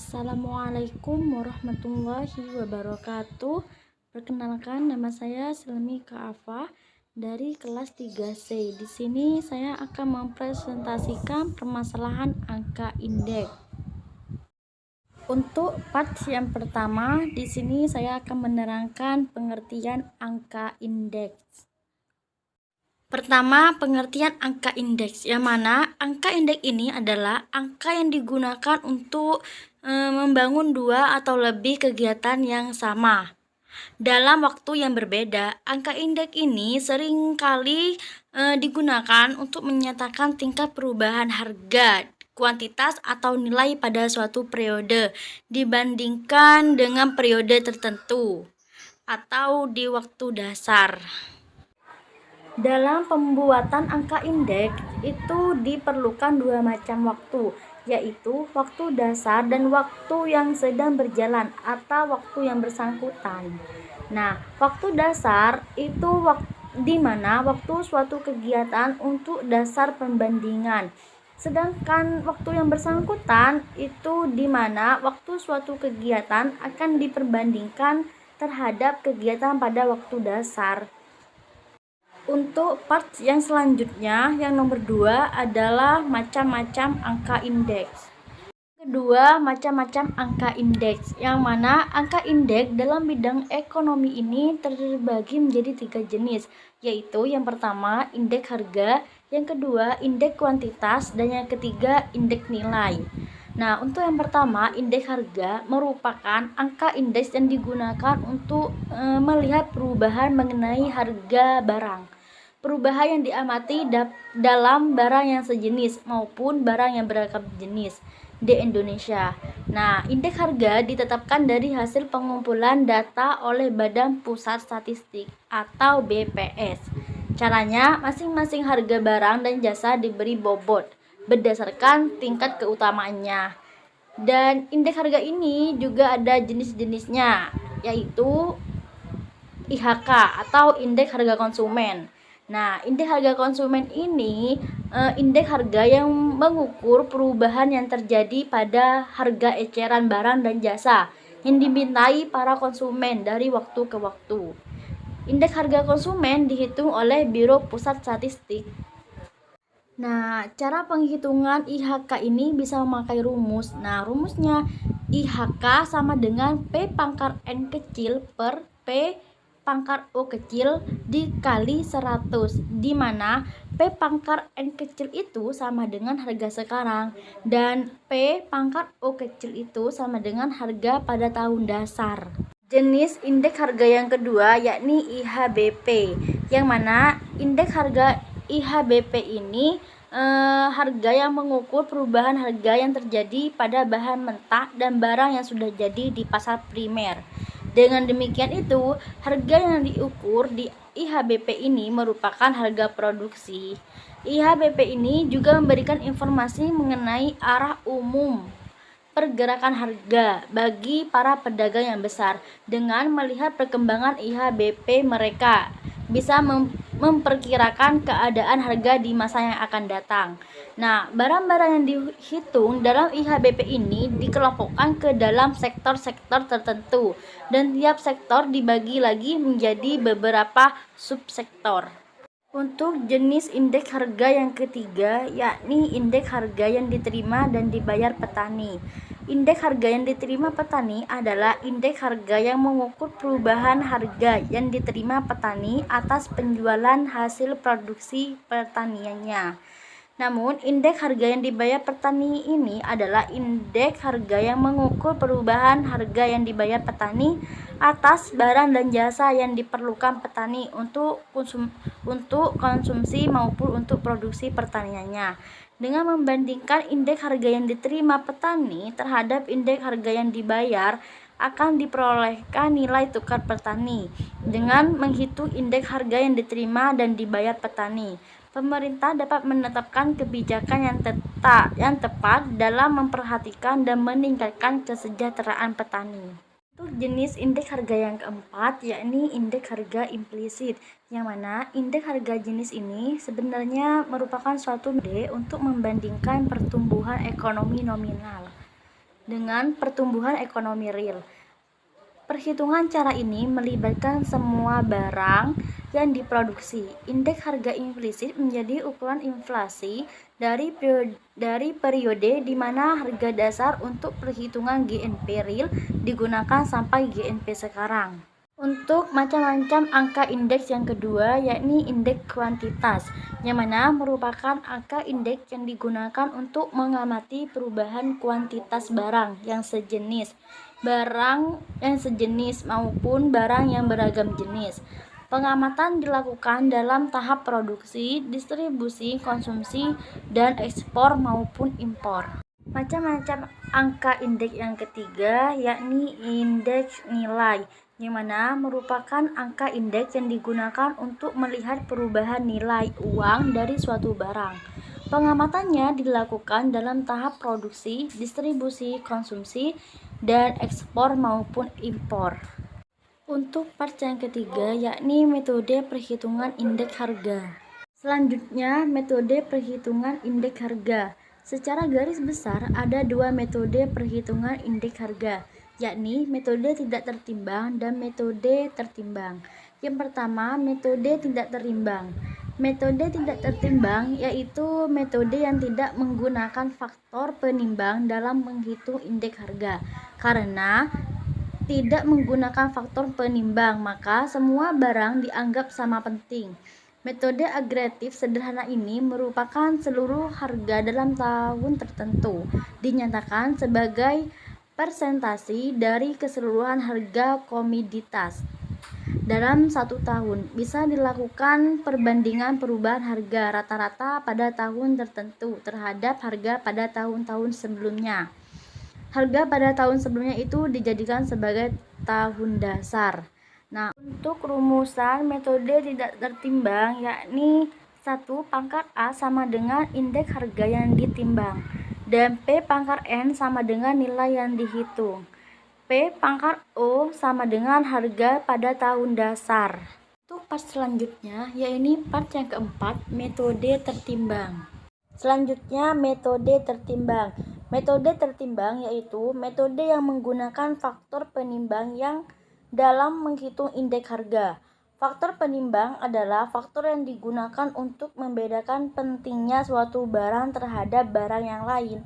Assalamualaikum warahmatullahi wabarakatuh. Perkenalkan, nama saya Selmi Kaafa dari kelas 3C. Di sini saya akan mempresentasikan permasalahan angka indeks. Untuk part yang pertama, di sini saya akan menerangkan pengertian angka indeks. Pertama, pengertian angka indeks, yang mana angka indeks ini adalah angka yang digunakan untuk membangun dua atau lebih kegiatan yang sama dalam waktu yang berbeda. Angka indeks ini seringkali digunakan untuk menyatakan tingkat perubahan harga, kuantitas atau nilai pada suatu periode dibandingkan dengan periode tertentu atau di waktu dasar. Dalam pembuatan angka indeks itu diperlukan dua macam waktu, yaitu waktu dasar dan waktu yang sedang berjalan atau waktu yang bersangkutan. Nah, waktu dasar itu di mana waktu suatu kegiatan untuk dasar pembandingan. Sedangkan waktu yang bersangkutan itu di mana waktu suatu kegiatan akan diperbandingkan terhadap kegiatan pada waktu dasar. Untuk part yang selanjutnya, yang nomor 2 adalah macam-macam angka indeks. Kedua, macam-macam angka indeks, yang mana angka indeks dalam bidang ekonomi ini terbagi menjadi 3 jenis, yaitu yang pertama indeks harga, yang kedua indeks kuantitas, dan yang ketiga indeks nilai. Nah, untuk yang pertama, indeks harga merupakan angka indeks yang digunakan untuk melihat perubahan mengenai harga barang. Perubahan yang diamati dalam barang yang sejenis maupun barang yang beragam jenis di Indonesia. Nah, indeks harga ditetapkan dari hasil pengumpulan data oleh Badan Pusat Statistik atau BPS. Caranya, masing-masing harga barang dan jasa diberi bobot berdasarkan tingkat keutamaannya. Dan indeks harga ini juga ada jenis-jenisnya, yaitu IHK atau indeks harga konsumen. Nah, indeks harga konsumen ini indeks harga yang mengukur perubahan yang terjadi pada harga eceran barang dan jasa yang dimintai para konsumen dari waktu ke waktu. Indeks harga konsumen dihitung oleh Biro Pusat Statistik. Nah, cara penghitungan IHK ini bisa memakai rumus. Nah, rumusnya IHK sama dengan P pangkat N kecil per P pangkat O kecil dikali 100, di mana P pangkat N kecil itu sama dengan harga sekarang dan P pangkat O kecil itu sama dengan harga pada tahun dasar. Jenis indeks harga yang kedua yakni IHBP, yang mana indeks harga IHBP ini harga yang mengukur perubahan harga yang terjadi pada bahan mentah dan barang yang sudah jadi di pasar primer. Dengan demikian itu, harga yang diukur di IHBP ini merupakan harga produksi. IHBP ini juga memberikan informasi mengenai arah umum pergerakan harga bagi para pedagang yang besar. Dengan melihat perkembangan IHBP, mereka bisa memperkirakan keadaan harga di masa yang akan datang. Nah, barang-barang yang dihitung dalam IHBP ini dikelompokkan ke dalam sektor-sektor tertentu dan tiap sektor dibagi lagi menjadi beberapa subsektor. Untuk jenis indeks harga yang ketiga yakni indeks harga yang diterima dan dibayar petani. Indeks harga yang diterima petani adalah indeks harga yang mengukur perubahan harga yang diterima petani atas penjualan hasil produksi pertaniannya. Namun, indeks harga yang dibayar petani ini adalah indeks harga yang mengukur perubahan harga yang dibayar petani atas barang dan jasa yang diperlukan petani untuk konsumsi maupun untuk produksi pertaniannya. Dengan membandingkan indeks harga yang diterima petani terhadap indeks harga yang dibayar, akan diperolehkan nilai tukar petani. Dengan menghitung indeks harga yang diterima dan dibayar petani, pemerintah dapat menetapkan kebijakan yang tepat dalam memperhatikan dan meningkatkan kesejahteraan petani. Untuk jenis indeks harga yang keempat yakni indeks harga implisit, yang mana indeks harga jenis ini sebenarnya merupakan suatu metode untuk membandingkan pertumbuhan ekonomi nominal. dengan pertumbuhan ekonomi real. Perhitungan cara ini melibatkan semua barang yang diproduksi. Indeks harga implisit menjadi ukuran inflasi dari periode di mana harga dasar untuk perhitungan GNP real digunakan sampai GNP sekarang. Untuk macam-macam angka indeks yang kedua, yakni indeks kuantitas, yang mana merupakan angka indeks yang digunakan untuk mengamati perubahan kuantitas barang yang sejenis maupun barang yang beragam jenis. Pengamatan dilakukan dalam tahap produksi, distribusi, konsumsi, dan ekspor maupun impor. Macam-macam angka indeks yang ketiga yakni indeks nilai, yang mana merupakan angka indeks yang digunakan untuk melihat perubahan nilai uang dari suatu barang. Pengamatannya dilakukan dalam tahap produksi, distribusi, konsumsi, dan ekspor maupun impor. Untuk part yang ketiga yakni metode perhitungan indeks harga. Selanjutnya, metode perhitungan indeks harga. Secara garis besar ada dua metode perhitungan indeks harga, yakni metode tidak tertimbang dan metode tertimbang. Yang pertama, metode tidak terimbang. Metode tidak tertimbang yaitu metode yang tidak menggunakan faktor penimbang dalam menghitung indeks harga. Karena tidak menggunakan faktor penimbang, maka semua barang dianggap sama penting. Metode agregatif sederhana ini merupakan seluruh harga dalam tahun tertentu dinyatakan sebagai persentase dari keseluruhan harga komoditas dalam satu tahun. Bisa dilakukan perbandingan perubahan harga rata-rata pada tahun tertentu terhadap harga pada tahun-tahun sebelumnya. Harga pada tahun sebelumnya itu dijadikan sebagai tahun dasar. Nah, untuk rumusan metode tidak tertimbang yakni 1 pangkat A sama dengan indeks harga yang ditimbang, dan P pangkat N sama dengan nilai yang dihitung. P pangkat O sama dengan harga pada tahun dasar. Untuk part selanjutnya, yaitu part yang keempat, metode tertimbang. Selanjutnya, metode tertimbang. Metode tertimbang yaitu metode yang menggunakan faktor penimbang yang dalam menghitung indeks harga. Faktor penimbang adalah faktor yang digunakan untuk membedakan pentingnya suatu barang terhadap barang yang lain.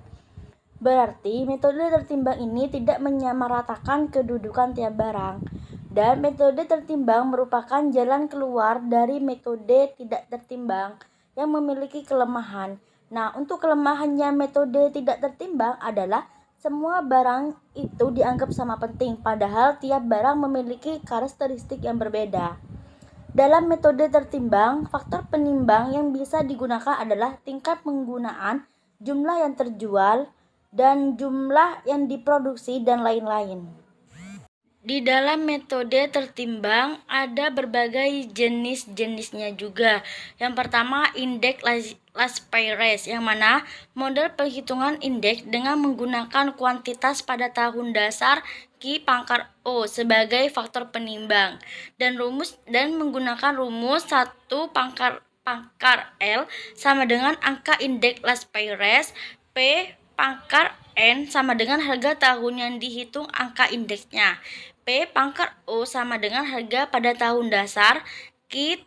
Berarti metode tertimbang ini tidak menyamaratakan kedudukan tiap barang. Dan metode tertimbang merupakan jalan keluar dari metode tidak tertimbang yang memiliki kelemahan. Nah, untuk kelemahannya metode tidak tertimbang adalah semua barang itu dianggap sama penting, padahal tiap barang memiliki karakteristik yang berbeda. Dalam metode tertimbang, faktor penimbang yang bisa digunakan adalah tingkat penggunaan, jumlah yang terjual, dan jumlah yang diproduksi, dan lain-lain. Di dalam metode tertimbang ada berbagai jenis-jenisnya juga. Yang pertama, indeks Laspeyres, yang mana model perhitungan indeks dengan menggunakan kuantitas pada tahun dasar Q pangkat O sebagai faktor penimbang dan menggunakan rumus 1 pangkat L sama dengan angka indeks Laspeyres, P pangkat N sama dengan harga tahun yang dihitung angka indeksnya, P pangkat O sama dengan harga pada tahun dasar, Q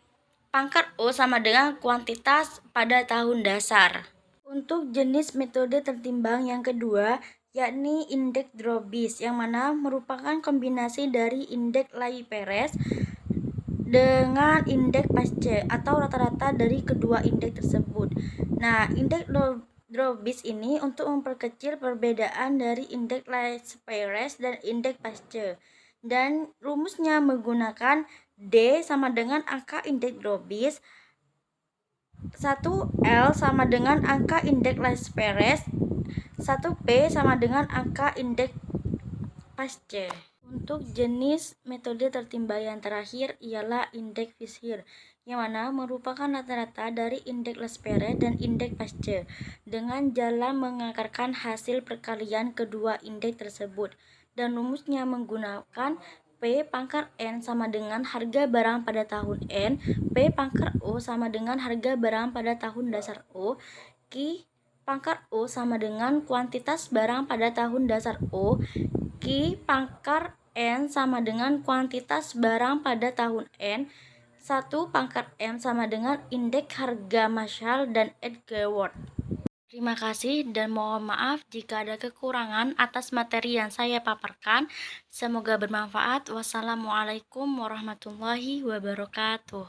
pangkat O sama dengan kuantitas pada tahun dasar. Untuk jenis metode tertimbang yang kedua, yakni indeks Drobis, yang mana merupakan kombinasi dari indeks Laspeyres dengan indeks Pasche atau rata-rata dari kedua indeks tersebut. Nah, indeks Drobis ini untuk memperkecil perbedaan dari indeks Laspeyres dan indeks Pasche. Dan rumusnya menggunakan D sama dengan angka indeks Drobis, 1L sama dengan angka indeks Laspeyres, 1P sama dengan angka indeks Pasche. Untuk jenis metode tertimbang yang terakhir ialah indeks Fisher, yang mana merupakan rata-rata dari indeks Laspeyres dan indeks Pasche dengan jalan mengakarkan hasil perkalian kedua indeks tersebut, dan rumusnya menggunakan P pangkat N sama dengan harga barang pada tahun N, P pangkat O sama dengan harga barang pada tahun dasar O, Q Pangkar O sama dengan kuantitas barang pada tahun dasar O. Q pangkar N sama dengan kuantitas barang pada tahun N. 1 pangkat M sama dengan indeks harga masyal dan Edgeworth. Terima kasih dan mohon maaf jika ada kekurangan atas materi yang saya paparkan. Semoga bermanfaat. Wassalamualaikum warahmatullahi wabarakatuh.